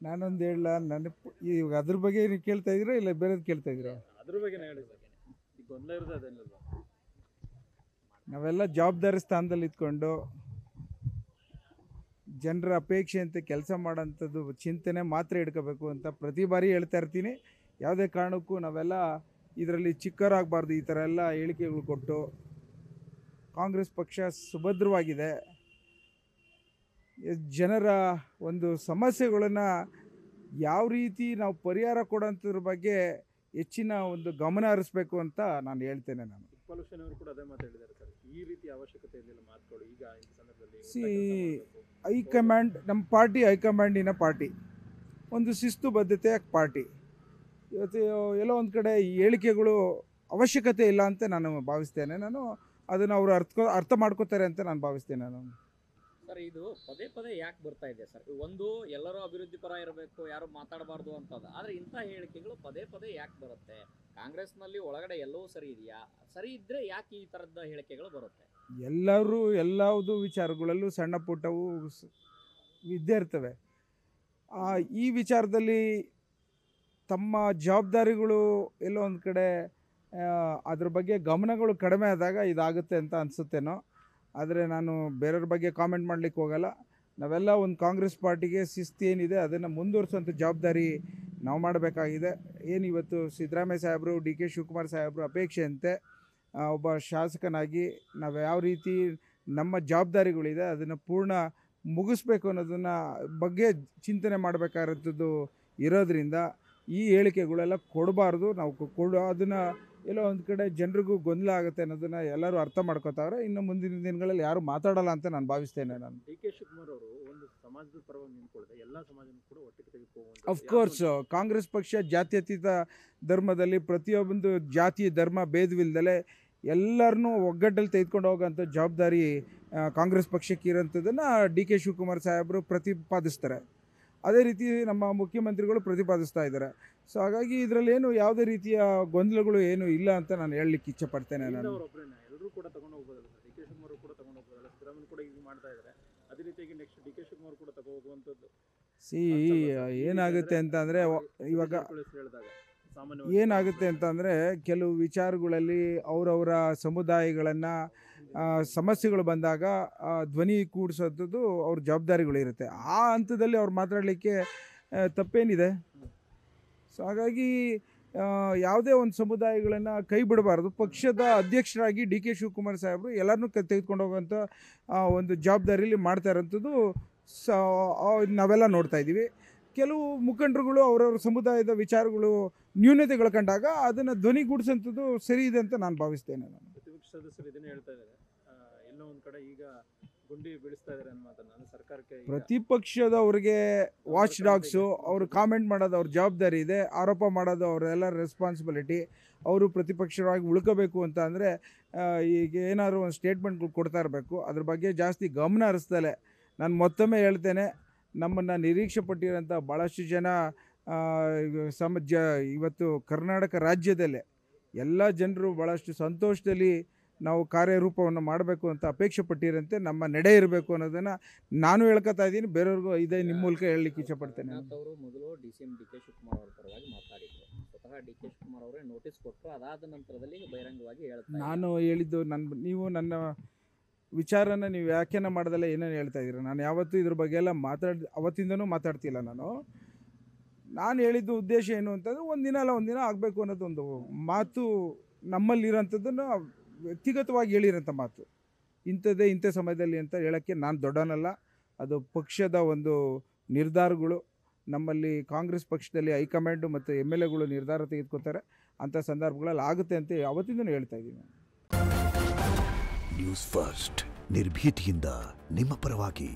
ನಾನೊಂದು ಹೇಳ ನನ್ನ ಈಗ ಅದ್ರ ಬಗ್ಗೆ ನೀವು ಕೇಳ್ತಾ ಇದ್ದೀರಾ ಇಲ್ಲ ಬೇರೆದು ಕೇಳ್ತಾ ಇದ್ದೀರಾ? ಅದ್ರ ಬಗ್ಗೆ ಹೇಳಿ ಸರ್. ಈಗ ಗೊಂದಲ ಇರೋದು ಅದೇನಿಲ್ಲ. ನಾವೆಲ್ಲ ಜವಾಬ್ದಾರಿ ಸ್ಥಾನದಲ್ಲಿ ಇದ್ಕೊಂಡು ಜನರ ಅಪೇಕ್ಷೆಯಂತೆ ಕೆಲಸ ಮಾಡೋಂಥದ್ದು ಚಿಂತನೆ ಮಾತ್ರ ಇಟ್ಕೋಬೇಕು ಅಂತ ಪ್ರತಿ ಬಾರಿ ಹೇಳ್ತಾ ಇರ್ತೀನಿ. ಯಾವುದೇ ಕಾರಣಕ್ಕೂ ನಾವೆಲ್ಲ ಇದರಲ್ಲಿ ಚಿಕ್ಕವರಾಗಬಾರ್ದು. ಈ ಥರ ಎಲ್ಲ ಹೇಳಿಕೆಗಳು ಕೊಟ್ಟು ಕಾಂಗ್ರೆಸ್ ಪಕ್ಷ ಸುಭದ್ರವಾಗಿದೆ. ಜನರ ಒಂದು ಸಮಸ್ಯೆಗಳನ್ನು ಯಾವ ರೀತಿ ನಾವು ಪರಿಹಾರ ಕೊಡೋಂಥದ್ರ ಬಗ್ಗೆ ಹೆಚ್ಚಿನ ಒಂದು ಗಮನ ಹರಿಸ್ಬೇಕು ಅಂತ ನಾನು ಹೇಳ್ತೇನೆ. ನಾನು ಪೊಲ್ಯೂಷನ್ ಅವರು ಕೂಡ ಅದೇ ಮಾತು ಹೇಳಿದ್ದಾರೆ ಸರ್. ಈ ರೀತಿ ಅವಶ್ಯಕತೆ ಇರಲಿಲ್ಲ ಮಾತುಗಳು ಈಗ ಈ ಸಂದರ್ಭದಲ್ಲಿ. ಹೈಕಮಾಂಡ್ ನಮ್ಮ ಪಾರ್ಟಿ ಹೈಕಮಾಂಡಿನ ಪಾರ್ಟಿ, ಒಂದು ಶಿಸ್ತುಬದ್ಧತೆಯ ಪಾರ್ಟಿ. ಇವತ್ತು ಎಲ್ಲೋ ಒಂದು ಕಡೆ ಈ ಹೇಳಿಕೆಗಳು ಅವಶ್ಯಕತೆ ಇಲ್ಲ ಅಂತ ನಾನು ಭಾವಿಸ್ತೇನೆ. ನಾನು ಅದನ್ನು ಅವರು ಅರ್ಥ ಮಾಡ್ಕೋತಾರೆ ಅಂತ ನಾನು ಭಾವಿಸ್ತೇನೆ. ನಾನು ಸರ್, ಇದು ಪದೇ ಪದೇ ಯಾಕೆ ಬರ್ತಾ ಇದೆ ಸರ್? ಒಂದು ಎಲ್ಲರೂ ಅಭಿವೃದ್ಧಿ ಪರ ಇರಬೇಕು, ಯಾರು ಮಾತಾಡಬಾರ್ದು ಅಂತದ. ಆದರೆ ಇಂಥ ಹೇಳಿಕೆಗಳು ಪದೇ ಪದೇ ಯಾಕೆ ಬರುತ್ತೆ? ಕಾಂಗ್ರೆಸ್ನಲ್ಲಿ ಒಳಗಡೆ ಎಲ್ಲವೂ ಸರಿ ಇದೆಯಾ? ಸರಿ ಇದ್ದರೆ ಯಾಕೆ ಈ ಥರದ ಹೇಳಿಕೆಗಳು ಬರುತ್ತೆ? ಎಲ್ಲರೂ ಎಲ್ಲವುದು ವಿಚಾರಗಳಲ್ಲೂ ಸಣ್ಣ ಪುಟ್ಟವು ಇದ್ದೇ ಇರ್ತವೆ. ಈ ವಿಚಾರದಲ್ಲಿ ತಮ್ಮ ಜವಾಬ್ದಾರಿಗಳು ಎಲ್ಲೋ ಒಂದು ಕಡೆ ಅದ್ರ ಬಗ್ಗೆ ಗಮನಗಳು ಕಡಿಮೆ ಆದಾಗ ಇದಾಗುತ್ತೆ ಅಂತ ಅನಿಸುತ್ತೇನೋ. ಆದರೆ ನಾನು ಬೇರೆಯವ್ರ ಬಗ್ಗೆ ಕಾಮೆಂಟ್ ಮಾಡಲಿಕ್ಕೆ ಹೋಗಲ್ಲ. ನಾವೆಲ್ಲ ಒಂದು ಕಾಂಗ್ರೆಸ್ ಪಾರ್ಟಿಗೆ ಶಿಸ್ತು ಏನಿದೆ ಅದನ್ನು ಮುಂದುವರಿಸುವಂಥ ಜವಾಬ್ದಾರಿ ನಾವು ಮಾಡಬೇಕಾಗಿದೆ. ಏನು ಇವತ್ತು ಸಿದ್ದರಾಮಯ್ಯ ಸಾಹೇಬರು, ಡಿ ಕೆ ಶಿವಕುಮಾರ್ ಸಾಹೇಬರು ಅಪೇಕ್ಷೆಯಂತೆ ಒಬ್ಬ ಶಾಸಕನಾಗಿ ನಾವು ಯಾವ ರೀತಿ ನಮ್ಮ ಜವಾಬ್ದಾರಿಗಳಿದೆ ಅದನ್ನು ಪೂರ್ಣ ಮುಗಿಸ್ಬೇಕು ಅನ್ನೋದನ್ನು ಬಗ್ಗೆ ಚಿಂತನೆ ಮಾಡಬೇಕಾದಂಥದ್ದು ಇರೋದ್ರಿಂದ ಈ ಹೇಳಿಕೆಗಳೆಲ್ಲ ಕೊಡಬಾರ್ದು. ನಾವು ಅದನ್ನು ಎಲ್ಲೋ ಒಂದು ಕಡೆ ಜನರಿಗೂ ಗೊಂದಲ ಆಗುತ್ತೆ ಅನ್ನೋದನ್ನು ಎಲ್ಲರೂ ಅರ್ಥ ಮಾಡ್ಕೋತಾವ್ರೆ. ಇನ್ನು ಮುಂದಿನ ದಿನಗಳಲ್ಲಿ ಯಾರು ಮಾತಾಡಲ್ಲ ಅಂತ ನಾನು ಭಾವಿಸ್ತೇನೆ. ನಾನು ಡಿ ಕೆ ಶಿವಕುಮಾರ್ ಅವರು ಒಂದು ಸಮಾಜದ ಪರವಾಗಿ ನಿಂತ್ಕೊಳ್ಳದೆ ಎಲ್ಲ ಸಮಾಜನೂ ಕೂಡ ಒಟ್ಟಿಗೆ ತೆಗೆದುಕೊಳ್ಳುವಂತ. ಅಫ್ಕೋರ್ಸ್ ಕಾಂಗ್ರೆಸ್ ಪಕ್ಷ ಜಾತ್ಯತೀತ ಧರ್ಮದಲ್ಲಿ ಪ್ರತಿಯೊಂದು ಜಾತಿ ಧರ್ಮ ಭೇದವಿಲ್ಲದಲೇ ಎಲ್ಲರನ್ನೂ ಒಗ್ಗಟ್ಟಲ್ಲಿ ತೆಗೆದುಕೊಂಡು ಹೋಗೋಂಥ ಜವಾಬ್ದಾರಿ ಕಾಂಗ್ರೆಸ್ ಪಕ್ಷಕ್ಕೆ ಇರೋಂಥದ್ದನ್ನು ಡಿ ಕೆ ಶಿವಕುಮಾರ್ ಸಾಹೇಬರು ಪ್ರತಿಪಾದಿಸ್ತಾರೆ. ಅದೇ ರೀತಿ ನಮ್ಮ ಮುಖ್ಯಮಂತ್ರಿಗಳು ಪ್ರತಿಪಾದಿಸ್ತಾ ಇದ್ದಾರೆ. ಸೊ ಹಾಗಾಗಿ ಇದರಲ್ಲೇನು ಯಾವುದೇ ರೀತಿಯ ಗೊಂದಲಗಳು ಏನು ಇಲ್ಲ ಅಂತ ನಾನು ಹೇಳಲಿಕ್ಕೆ ಇಚ್ಛೆಪಡ್ತೇನೆ. ನಾನು ಎಲ್ಲರೂ ಕೂಡ ತಗೊಂಡು ಹೋಗ್ಬೋದಲ್ಲ ಸರ್? ಡಿ ಕೆ ಶಿವಕುಮಾರ್ ಕೂಡ ತಗೊಂಡು ಹೋಗ್ಬೋದಲ್ಲ? ಸಿದ್ದರಾಮಯ್ಯ ಕೂಡ ಈಗ ಮಾಡ್ತಾ ಇದ್ದಾರೆ. ಅದೇ ರೀತಿಯಾಗಿ ನೆಕ್ಸ್ಟ್ ಡಿ ಕೆ ಶಿವಕುಮಾರ್ ಕೂಡ ತಗೋ ಹೋಗುವಂಥದ್ದು. ಏನಾಗುತ್ತೆ ಅಂತ ಅಂದರೆ ಇವಾಗ ಏನಾಗುತ್ತೆ ಅಂತಂದರೆ ಕೆಲವು ವಿಚಾರಗಳಲ್ಲಿ ಅವರವರ ಸಮುದಾಯಗಳನ್ನು ಸಮಸ್ಯೆಗಳು ಬಂದಾಗ ಧ್ವನಿ ಕೂಡಿಸೋಂಥದ್ದು ಅವ್ರ ಜವಾಬ್ದಾರಿಗಳಿರುತ್ತೆ. ಆ ಹಂತದಲ್ಲಿ ಅವ್ರು ಮಾತಾಡಲಿಕ್ಕೆ ತಪ್ಪೇನಿದೆ? ಸೊ ಹಾಗಾಗಿ ಯಾವುದೇ ಒಂದು ಸಮುದಾಯಗಳನ್ನು ಕೈ ಬಿಡಬಾರ್ದು. ಪಕ್ಷದ ಅಧ್ಯಕ್ಷರಾಗಿ ಡಿ ಕೆ ಶಿವಕುಮಾರ್ ಸಾಹೇಬರು ಎಲ್ಲರನ್ನೂ ತೆಗೆದುಕೊಂಡು ಹೋಗೋಂಥ ಒಂದು ಜವಾಬ್ದಾರಿಯಲ್ಲಿ ಮಾಡ್ತಾ ಇರೋಂಥದ್ದು ನಾವೆಲ್ಲ ನೋಡ್ತಾ ಇದ್ದೀವಿ. ಕೆಲವು ಮುಖಂಡರುಗಳು ಅವರವ್ರ ಸಮುದಾಯದ ವಿಚಾರಗಳು ನ್ಯೂನತೆಗಳು ಕಂಡಾಗ ಅದನ್ನು ಧ್ವನಿಗೂಡಿಸೋಂಥದ್ದು ಸರಿ ಇದೆ ಅಂತ ನಾನು ಭಾವಿಸ್ತೇನೆ. ನಾನು ಪ್ರತಿಪಕ್ಷ ಸದಸ್ಯರು ಇದನ್ನೇ ಹೇಳ್ತಾ ಇದ್ದಾರೆ. ಎಲ್ಲೋ ಒಂದು ಕಡೆ ಈಗ ಗುಂಡಿ ಬೀಳಿಸ್ತಾ ಇದ್ದಾರೆ ಅನ್ನೋ ಮಾತನ್ನು ಸರ್ಕಾರಕ್ಕೆ. ಪ್ರತಿಪಕ್ಷದವ್ರಿಗೆ ವಾಚ್ ಡಾಗ್ಸು, ಅವರು ಕಾಮೆಂಟ್ ಮಾಡೋದು ಅವ್ರ ಜವಾಬ್ದಾರಿ ಇದೆ, ಆರೋಪ ಮಾಡೋದು ಅವರೆಲ್ಲ ರೆಸ್ಪಾನ್ಸಿಬಿಲಿಟಿ. ಅವರು ಪ್ರತಿಪಕ್ಷವಾಗಿ ಉಳ್ಕೋಬೇಕು ಅಂತ ಅಂದರೆ ಈಗ ಏನಾದ್ರು ಒಂದು ಸ್ಟೇಟ್ಮೆಂಟ್ಗಳು ಕೊಡ್ತಾ ಇರಬೇಕು. ಅದ್ರ ಬಗ್ಗೆ ಜಾಸ್ತಿ ಗಮನ ಹರಿಸ್ದಲೆ ನಾನು ಮತ್ತೊಮ್ಮೆ ಹೇಳ್ತೇನೆ, ನಮ್ಮನ್ನು ನಿರೀಕ್ಷೆ ಪಟ್ಟಿರೋಂಥ ಭಾಳಷ್ಟು ಜನ ಇವತ್ತು ಕರ್ನಾಟಕ ರಾಜ್ಯದಲ್ಲೇ ಎಲ್ಲ ಜನರು ಭಾಳಷ್ಟು ಸಂತೋಷದಲ್ಲಿ ನಾವು ಕಾರ್ಯರೂಪವನ್ನು ಮಾಡಬೇಕು ಅಂತ ಅಪೇಕ್ಷೆ ಪಟ್ಟಿರಂತೆ ನಮ್ಮ ನಡೆ ಇರಬೇಕು ಅನ್ನೋದನ್ನು ನಾನು ಹೇಳ್ಕೊತಾ ಇದ್ದೀನಿ. ಬೇರೆಯವ್ರಿಗೂ ಇದೇ ನಿಮ್ಮ ಮೂಲಕ ಹೇಳಲಿಕ್ಕೆ ಇಷ್ಟಪಡ್ತೇನೆ. ಅವರು ಮೊದಲು ಡಿ.ಸಿ.ಎಂ ಡಿ ಕೆ ಶಿವಕುಮಾರ್ ಅವರ ಪರವಾಗಿ ಮಾತಾಡಿದ್ರು. ಸ್ವತಃ ಡಿ ಕೆ ಶಿವಕುಮಾರ್ ಅವರೇ ನೋಟಿಸ್ ಕೊಟ್ಟರು. ಅದಾದ ನಂತರದಲ್ಲಿ ಬಹಿರಂಗವಾಗಿ ಹೇಳ್ತಾರೆ. ನಾನು ಹೇಳಿದ್ದು ನೀವು ನನ್ನ ವಿಚಾರನ ನೀವು ವ್ಯಾಖ್ಯಾನ ಮಾಡ್ದಲ್ಲ ಏನೇನು ಹೇಳ್ತಾ ಇದ್ದೀರ. ನಾನು ಯಾವತ್ತೂ ಇದ್ರ ಬಗ್ಗೆ ಎಲ್ಲ ಅವತ್ತಿಂದನೂ ಮಾತಾಡ್ತಿಲ್ಲ. ನಾನು ಹೇಳಿದ್ದು ಉದ್ದೇಶ ಏನು ಅಂತಂದರೆ ಒಂದಿನ ಅಲ್ಲ ಒಂದಿನ ಆಗಬೇಕು ಅನ್ನೋದೊಂದು ಮಾತು ನಮ್ಮಲ್ಲಿರೋಂಥದ್ದನ್ನು ವ್ಯಕ್ತಿಗತವಾಗಿ ಹೇಳಿರೋಂಥ ಮಾತು. ಇಂಥ ಸಮಯದಲ್ಲಿ ಅಂತ ಹೇಳೋಕ್ಕೆ ನಾನು ದೊಡ್ಡವನಲ್ಲ. ಅದು ಪಕ್ಷದ ಒಂದು ನಿರ್ಧಾರಗಳು. ನಮ್ಮಲ್ಲಿ ಕಾಂಗ್ರೆಸ್ ಪಕ್ಷದಲ್ಲಿ ಹೈಕಮಾಂಡು ಮತ್ತು MLAಗಳು ನಿರ್ಧಾರ ತೆಗೆದುಕೊತಾರೆ. ಅಂಥ ಸಂದರ್ಭಗಳಲ್ಲಿ ಆಗುತ್ತೆ ಅಂತ ಅವತ್ತಿಂದನೂ ಹೇಳ್ತಾ ಇದ್ದೀನಿ. ನ್ಯೂಸ್ ಫಸ್ಟ್ ನಿರ್ಭೀತಿಯಿಂದ ನಿಮ್ಮ ಪರವಾಗಿ.